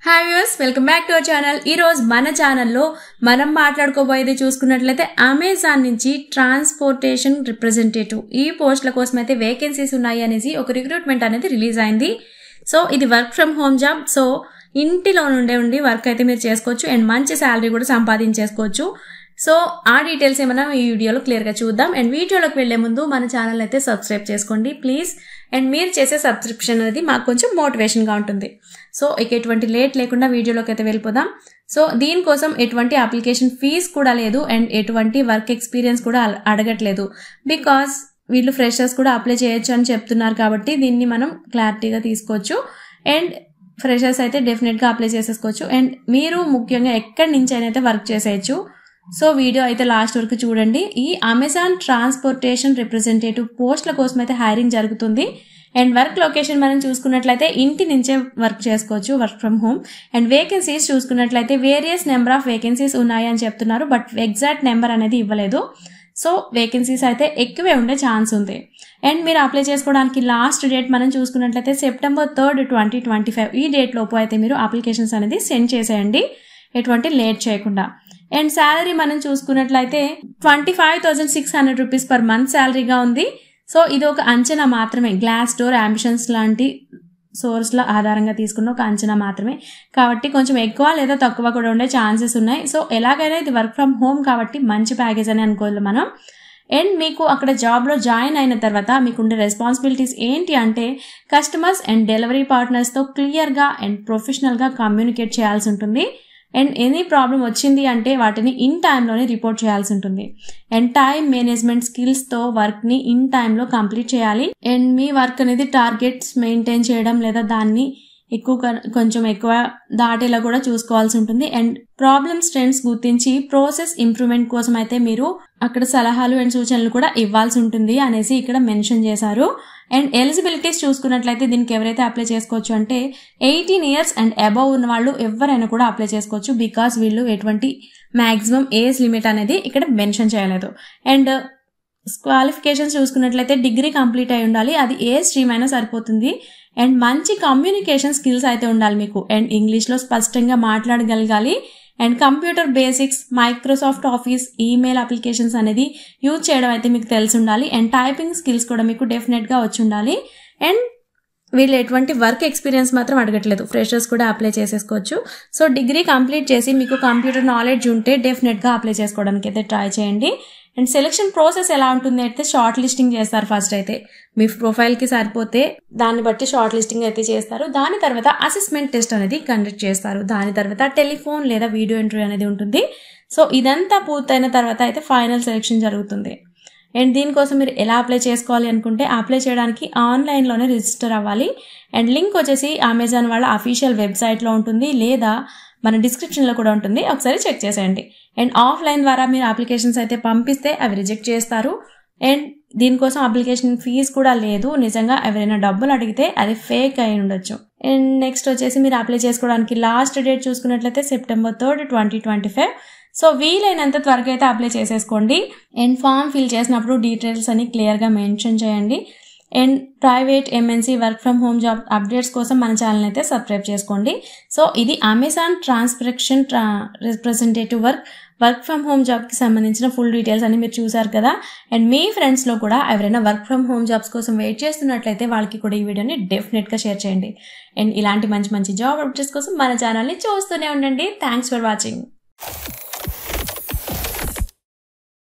Hi viewers, welcome back to our channel. ఈ రోజు మన ఛానల్లో మనం మాట్లాడుకోబోయేది చూసుకున్నట్లయితే అమెజాన్ నుంచి ట్రాన్స్పోర్టేషన్ రిప్రజెంటేటివ్ ఈ పోస్టుల కోసం అయితే వేకెన్సీస్ ఉన్నాయి అనేసి ఒక రిక్రూట్మెంట్ అనేది రిలీజ్ అయింది. సో ఇది work from home job. So ఇంటిలో ఉండి వర్క్ అయితే మీరు చేసుకోవచ్చు అండ్ మంచి శాలరీ కూడా సంపాదించేసుకోవచ్చు. సో ఆ డీటెయిల్స్ ఏమైనా ఈ వీడియోలో క్లియర్గా చూద్దాం. అండ్ వీడియోలోకి వెళ్లే ముందు మన ఛానల్ అయితే సబ్స్క్రైబ్ చేసుకోండి ప్లీజ్. అండ్ మీరు చేసే సబ్స్క్రిప్షన్ అనేది మాకు కొంచెం మోటివేషన్గా ఉంటుంది. సో ఇక ఎటువంటి లేట్ లేకుండా వీడియోలోకి అయితే వెళ్ళిపోదాం. సో దీనికోసం ఎటువంటి అప్లికేషన్ ఫీజ్ కూడా లేదు అండ్ ఎటువంటి వర్క్ ఎక్స్పీరియన్స్ కూడా అడగట్లేదు. బికాస్ వీళ్ళు ఫ్రెషర్స్ కూడా అప్లై చేయొచ్చు అని చెప్తున్నారు కాబట్టి దీన్ని మనం క్లారిటీగా తీసుకోవచ్చు. అండ్ ఫ్రెషర్స్ అయితే డెఫినెట్గా అప్లై చేసేసుకోవచ్చు. అండ్ మీరు ముఖ్యంగా ఎక్కడి నుంచి అయినా వర్క్ చేసేయచ్చు. సో వీడియో అయితే లాస్ట్ వరకు చూడండి. ఈ అమెజాన్ ట్రాన్స్పోర్టేషన్ రిప్రజెంటేటివ్ పోస్టుల కోసం అయితే హైరింగ్ జరుగుతుంది. అండ్ వర్క్ లొకేషన్ మనం చూసుకున్నట్లయితే ఇంటి నుంచే వర్క్ చేసుకోవచ్చు, work from home. And vacancies చూసుకున్నట్లయితే వేరియస్ నెంబర్ ఆఫ్ వేకెన్సీస్ ఉన్నాయి అని చెప్తున్నారు, బట్ ఎగ్జాక్ట్ నెంబర్ అనేది ఇవ్వలేదు. సో వేకెన్సీస్ అయితే ఎక్కువే ఉండే ఛాన్స్ ఉంది. అండ్ మీరు అప్లై చేసుకోవడానికి లాస్ట్ డేట్ మనం చూసుకున్నట్లయితే September 3, 2025 ఈ డేట్ లోపు అయితే మీరు అప్లికేషన్స్ అనేది సెండ్ చేసేయండి, ఎటువంటి లేట్ చేయకుండా. అండ్ శాలరీ మనం చూసుకున్నట్లయితే 25,600 రూపీస్ పర్ మంత్ శాలరీగా ఉంది. సో ఇది ఒక అంచనా మాత్రమే, గ్లాస్ డోర్, అంబిషన్స్ లాంటి సోర్స్ల ఆధారంగా తీసుకున్న ఒక అంచనా మాత్రమే కాబట్టి కొంచెం ఎక్కువ లేదా తక్కువ కూడా ఉండే ఛాన్సెస్ ఉన్నాయి. సో ఎలాగైనా ఇది వర్క్ ఫ్రమ్ హోమ్ కాబట్టి మంచి ప్యాకేజ్ అని అనుకోవాలి మనం. అండ్ మీకు అక్కడ జాబ్లో జాయిన్ అయిన తర్వాత మీకుండే రెస్పాన్సిబిలిటీస్ ఏంటి అంటే కస్టమర్స్ అండ్ డెలివరీ పార్ట్నర్స్తో క్లియర్గా అండ్ ప్రొఫెషనల్గా కమ్యూనికేట్ చేయాల్సి ఉంటుంది. అండ్ ఎనీ ప్రాబ్లం వచ్చింది అంటే వాటిని ఇన్ టైంలోనే రిపోర్ట్ చేయాల్సి ఉంటుంది. అండ్ టైం మేనేజ్మెంట్ స్కిల్స్తో వర్క్ని ఇన్ టైంలో కంప్లీట్ చేయాలి. అండ్ మీ వర్క్ అనేది టార్గెట్స్ మెయింటైన్ చేయడం లేదా దాన్ని కొంచెం ఎక్కువ దాటేలా కూడా చూసుకోవాల్సి ఉంటుంది. అండ్ ప్రాబ్లమ్స్ ట్రెండ్స్ గుర్తించి ప్రాసెస్ ఇంప్రూవ్మెంట్ కోసం అయితే మీరు అక్కడ సలహాలు అండ్ సూచనలు కూడా ఇవ్వాల్సి ఉంటుంది అనేసి ఇక్కడ మెన్షన్ చేశారు. అండ్ ఎలిజిబిలిటీస్ చూసుకున్నట్లయితే దీనికి ఎవరైతే అప్లై చేసుకోవచ్చు అంటే 18 years అండ్ అబవ్ ఉన్న వాళ్ళు ఎవరైనా కూడా అప్లై చేసుకోవచ్చు. బికాస్ వీళ్ళు ఎటువంటి మ్యాక్సిమం ఏజ్ లిమిట్ అనేది ఇక్కడ మెన్షన్ చేయలేదు. అండ్ క్వాలిఫికేషన్స్ చూసుకున్నట్లయితే డిగ్రీ కంప్లీట్ అయి ఉండాలి, అది ఏ స్ట్రీమ్ అయినా సరిపోతుంది. అండ్ మంచి కమ్యూనికేషన్ స్కిల్స్ అయితే ఉండాలి మీకు. అండ్ ఇంగ్లీష్లో స్పష్టంగా మాట్లాడగలగాలి. And computer basics, Microsoft Office, email applications అనేది యూజ్ చేయడం అయితే మీకు తెలిసి ఉండాలి. అండ్ టైపింగ్ స్కిల్స్ కూడా మీకు డెఫినెట్గా వచ్చి ఉండాలి. అండ్ వీళ్ళు ఎటువంటి వర్క్ ఎక్స్పీరియన్స్ మాత్రం అడగట్లేదు, ఫ్రెషర్స్ కూడా అప్లై చేసేసుకోవచ్చు. సో డిగ్రీ కంప్లీట్ చేసి మీకు కంప్యూటర్ నాలెడ్జ్ ఉంటే డెఫినెట్గా అప్లై చేసుకోవడానికి అయితే ట్రై చేయండి. అండ్ సెలెక్షన్ ప్రాసెస్ ఎలా ఉంటుంది అయితే షార్ట్ లిస్టింగ్ చేస్తారు. ఫస్ట్ అయితే మీ ప్రొఫైల్కి సరిపోతే దాన్ని బట్టి షార్ట్ లిస్టింగ్ అయితే చేస్తారు. దాని తర్వాత అసెస్మెంట్ టెస్ట్ అనేది కండక్ట్ చేస్తారు. దాని తర్వాత టెలిఫోన్ లేదా వీడియో ఇంటర్వ్యూ అనేది ఉంటుంది. సో ఇదంతా పూర్తయిన తర్వాత అయితే ఫైనల్ సెలెక్షన్ జరుగుతుంది. అండ్ దీనికోసం మీరు ఎలా అప్లై చేసుకోవాలి అనుకుంటే అప్లై చేయడానికి ఆన్లైన్లోనే రిజిస్టర్ అవ్వాలి. అండ్ లింక్ వచ్చేసి అమెజాన్ వాళ్ళ అఫీషియల్ వెబ్సైట్లో ఉంటుంది లేదా మన డిస్క్రిప్షన్లో కూడా ఉంటుంది, ఒకసారి చెక్ చేసేయండి. అండ్ ఆఫ్లైన్ ద్వారా మీరు అప్లికేషన్స్ అయితే పంపిస్తే అవి రిజెక్ట్ చేస్తారు. అండ్ దీనికోసం అప్లికేషన్ ఫీజ్ కూడా లేదు. నిజంగా ఎవరైనా డబ్బులు అడిగితే అది ఫేక్ అయి ఉండొచ్చు. అండ్ నెక్స్ట్ వచ్చేసి మీరు అప్లై చేసుకోవడానికి లాస్ట్ డేట్ చూసుకున్నట్లయితే September 3, 2025. సో వీలైనంత త్వరగా అయితే అప్లై చేసేసుకోండి. అండ్ ఫామ్ ఫిల్ చేసినప్పుడు డీటెయిల్స్ అని క్లియర్గా మెన్షన్ చేయండి. And private MNC work from home job updates కోసం మన ఛానల్ అయితే సబ్స్క్రైబ్ చేసుకోండి. సో ఇది Amazon transportation representative work from home జాబ్కి సంబంధించిన ఫుల్ డీటెయిల్స్ అని మీరు చూసారు కదా. అండ్ మీ ఫ్రెండ్స్లో కూడా ఎవరైనా వర్క్ ఫ్రమ్ హోమ్ జాబ్స్ కోసం వెయిట్ చేస్తున్నట్లయితే వాళ్ళకి కూడా ఈ వీడియోని డెఫినెట్గా షేర్ చేయండి. అండ్ ఇలాంటి మంచి మంచి జాబ్ అప్డేట్స్ కోసం మన ఛానల్ని చూస్తూనే ఉండండి. Thanks for watching.